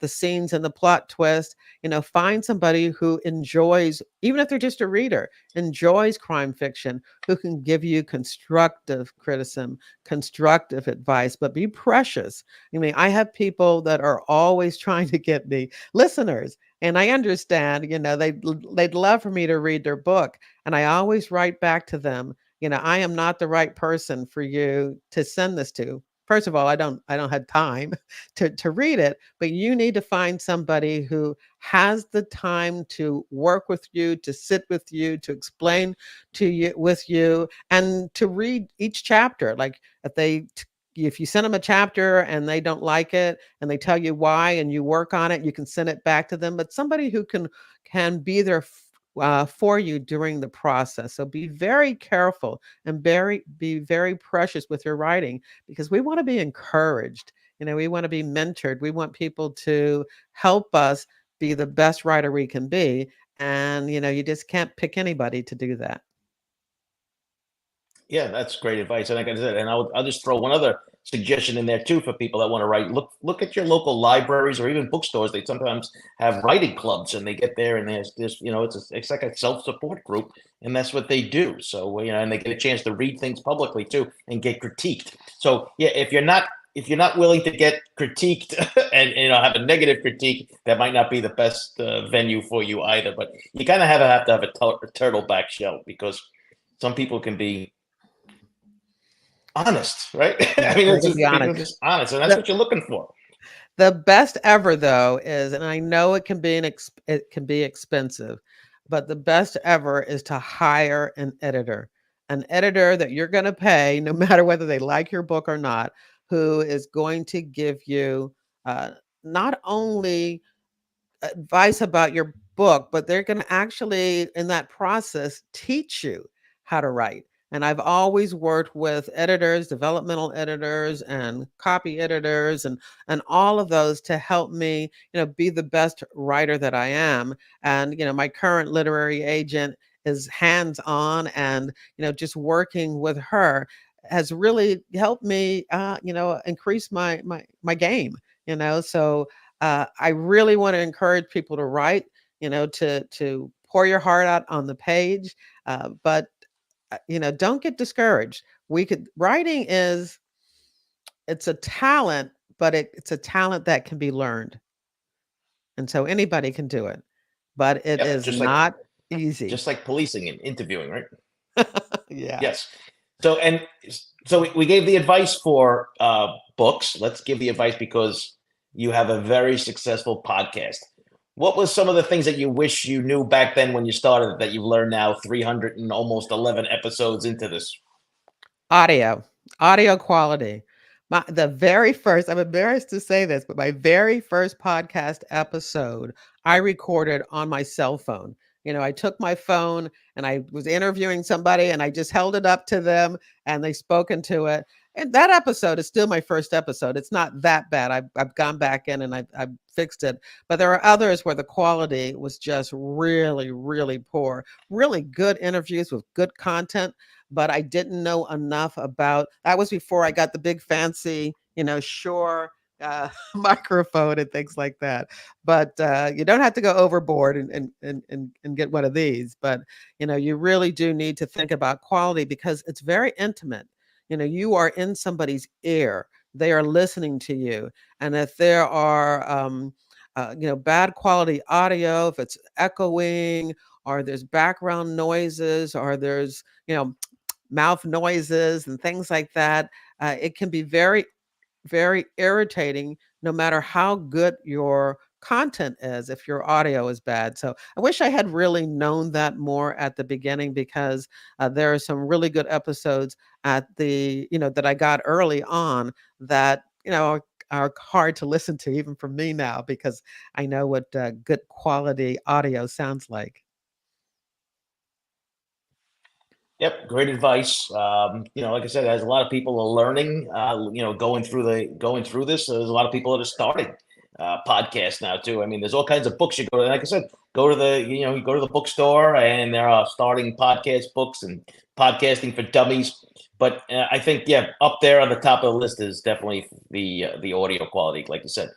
scenes and the plot twist. Find somebody who enjoys, even if they're just a reader, enjoys crime fiction, who can give you constructive criticism, constructive advice, but be precious. I have people that are always trying to get me listeners, and I understand, they'd love for me to read their book, and I always write back to them, I am not the right person for you to send this to. First of all, I don't have time to read it, but you need to find somebody who has the time to work with you, to sit with you, to explain to you with you, and to read each chapter. Like, if you send them a chapter and they don't like it and they tell you why and you work on it, you can send it back to them. But somebody who can be there for you during the process. So be very careful and be very precious with your writing, because we want to be encouraged. We want to be mentored. We want people to help us be the best writer we can be. And you just can't pick anybody to do that. Yeah, that's great advice. And like I said, and I'll just throw one other suggestion in there too for people that want to write. Look at your local libraries or even bookstores. They sometimes have writing clubs, and they get there, and there's it's like a self-support group, and that's what they do. So and they get a chance to read things publicly too and get critiqued. So yeah, if you're not willing to get critiqued and have a negative critique, that might not be the best venue for you either. But you kind of have to have a turtleback shell, because some people can be honest, right? Yeah, I mean, they it's can just be people honest. just honest, and that's what you're looking for. The best ever, though, is, and I know it can be it can be expensive, but the best ever is to hire an editor that you're going to pay, no matter whether they like your book or not, who is going to give you not only advice about your book, but they're going to actually, in that process, teach you how to write. And I've always worked with editors, developmental editors, and copy editors, and all of those to help me, be the best writer that I am. And my current literary agent is hands on, and just working with her has really helped me, increase my game. So I really want to encourage people to write, to pour your heart out on the page, but don't get discouraged. Writing is, it's a talent, but it's a talent that can be learned, and so anybody can do it, but it Yep, is not easy. just like policing and interviewing, right? Yeah. Yes. So we gave the advice for books. Let's give the advice because you have a very successful podcast. What was some of the things that you wish you knew back then when you started that you've learned now, 300 and almost 11 episodes into this? Audio, audio quality. The very first, I'm embarrassed to say this, but my very first podcast episode, I recorded on my cell phone. I took my phone and I was interviewing somebody and I just held it up to them and they spoke into it. And that episode is still my first episode. It's not that bad. I've gone back in and I've fixed it. But there are others where the quality was just really, really poor. Really good interviews with good content, but I didn't know enough about. That was before I got the big fancy, Shure microphone and things like that. But you don't have to go overboard and get one of these. But you really do need to think about quality, because it's very intimate. You are in somebody's ear. They are listening to you, and if there are bad quality audio, if it's echoing, or there's background noises, or there's mouth noises and things like that. It can be very, very irritating, no matter how good your content is, if your audio is bad. So I wish I had really known that more at the beginning, because there are some really good episodes that I got early on that, are hard to listen to even for me now, because I know what good quality audio sounds like. Yep, great advice. Like I said, as a lot of people are learning, going through this. So there's a lot of people that are starting, podcasts now too. I mean, there's all kinds of books you go to. Like I said, go to you go to the bookstore, and there are starting podcast books and podcasting for dummies. But I think, yeah, up there on the top of the list is definitely the audio quality. Like you said,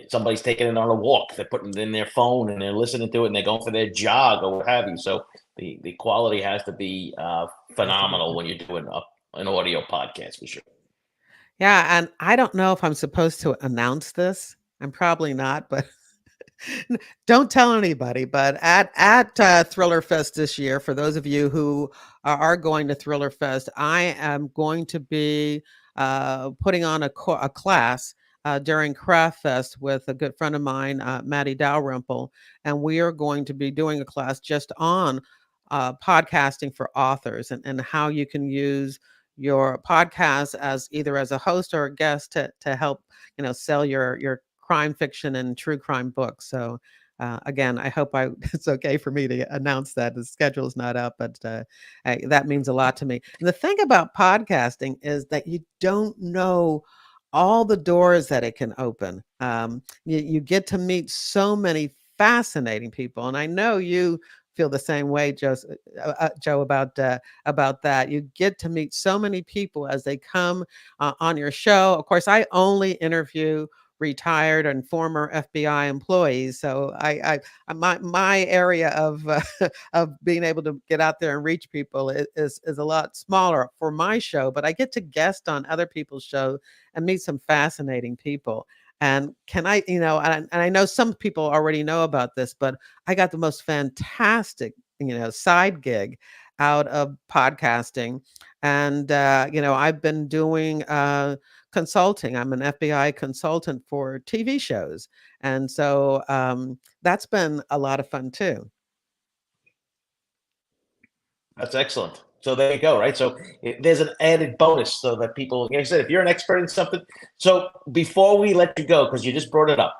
somebody's taking it on a walk. They're putting it in their phone and they're listening to it, and they're going for their jog or what have you. So the quality has to be phenomenal when you're doing an audio podcast for sure. Yeah, and I don't know if I'm supposed to announce this. I'm probably not, but don't tell anybody. But at Thriller Fest this year, for those of you who are going to Thriller Fest, I am going to be putting on a class during Craft Fest with a good friend of mine, Maddie Dalrymple, and we are going to be doing a class just on podcasting for authors and how you can use your podcast as either as a host or a guest to help sell your crime fiction and true crime books. So again, I hope it's okay for me to announce that the schedule is not up, but that means a lot to me. And the thing about podcasting is that you don't know all the doors that it can open. You get to meet so many fascinating people, and I know you feel the same way, Joe, about that. You get to meet so many people as they come on your show. Of course, I only interview retired and former FBI employees, so my area of of being able to get out there and reach people is a lot smaller for my show. But I get to guest on other people's show and meet some fascinating people. And can I, and I know some people already know about this, but I got the most fantastic, side gig out of podcasting. And, I've been doing consulting. I'm an FBI consultant for TV shows. And so that's been a lot of fun too. That's excellent. So there you go, right? So there's an added bonus so that people, like I said, if you're an expert in something. So before we let you go, because you just brought it up,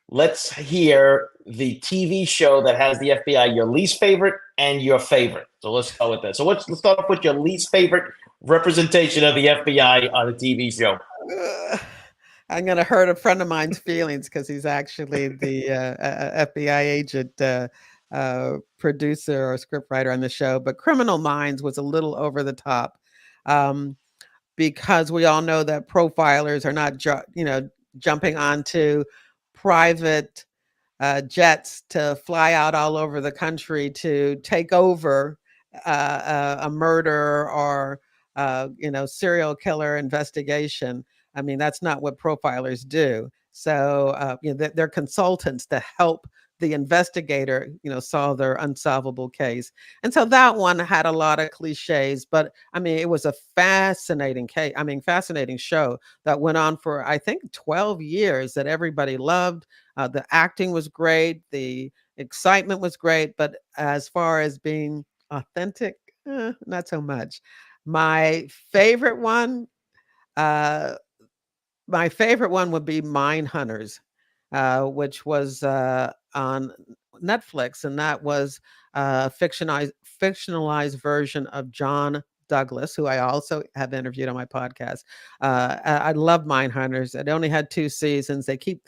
let's hear the TV show that has the FBI, your least favorite and your favorite. So let's start with that. So let's start off with your least favorite representation of the FBI on a TV show. I'm going to hurt a friend of mine's feelings because he's actually the FBI agent producer or scriptwriter on the show. But Criminal Minds was a little over the top because we all know that profilers are not, jumping onto private jets to fly out all over the country to take over a murder or serial killer investigation. I mean, that's not what profilers do. So they're consultants to help the investigator, solve their unsolvable case. And so that one had a lot of cliches, but I mean, it was a fascinating case. I mean, fascinating show that went on for, I think, 12 years that everybody loved. The acting was great. The excitement was great. But as far as being authentic, not so much. My favorite one would be Mine Hunters, which was on Netflix, and that was a fictionalized version of John Douglas, who I also have interviewed on my podcast. I love Mine Hunters. It only had 2 seasons. They keep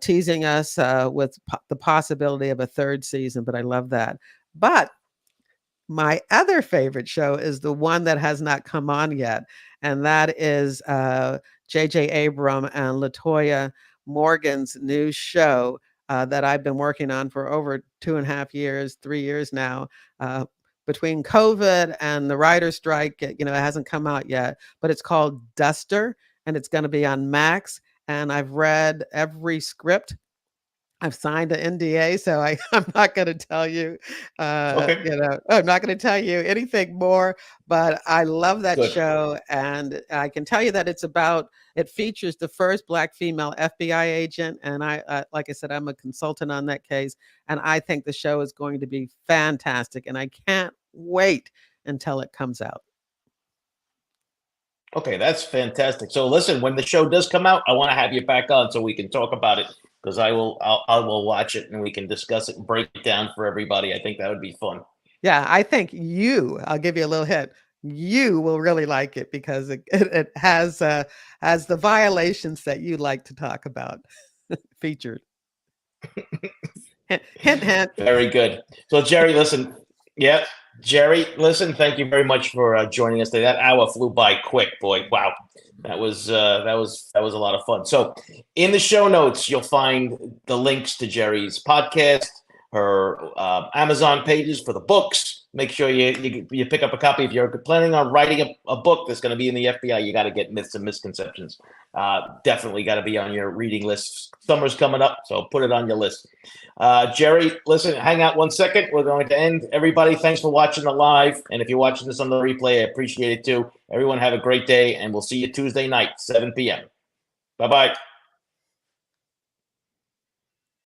teasing us with the possibility of a 3rd season, but I love that. But my other favorite show is the one that has not come on yet, and that is J.J. Abram and LaToya Morgan's new show that I've been working on for over 2.5 years, 3 years now. Between COVID and the writer's strike, it hasn't come out yet, but it's called Duster, and it's going to be on Max. And I've read every script. I've signed an NDA, so I'm not going to tell you, Okay. I'm not going to tell you anything more, but I love that Good. show. And I can tell you that it features the first Black female FBI agent. And like I said, I'm a consultant on that case. And I think the show is going to be fantastic. And I can't wait until it comes out. Okay, that's fantastic. So listen, when the show does come out, I want to have you back on so we can talk about it, because I will watch it and we can discuss it and break it down for everybody. I think that would be fun. Yeah, I think I'll give you a little hint. You will really like it because it has the violations that you like to talk about. featured. Hint, hint. Very good. So, Jerri, listen. Yeah, Jerri, listen. Thank you very much for joining us today. That hour flew by quick, boy. Wow, that was a lot of fun. So, in the show notes, you'll find the links to Jerri's podcast, her Amazon pages for the books. Make sure you pick up a copy. If you're planning on writing a book that's going to be in the FBI, you got to get Myths and Misconceptions. Definitely got to be on your reading list. Summer's coming up, so put it on your list. Jerri, listen, hang out 1 second. We're going to end. Everybody, thanks for watching the live. And if you're watching this on the replay, I appreciate it too. Everyone have a great day, and we'll see you Tuesday night, 7 p.m. Bye-bye.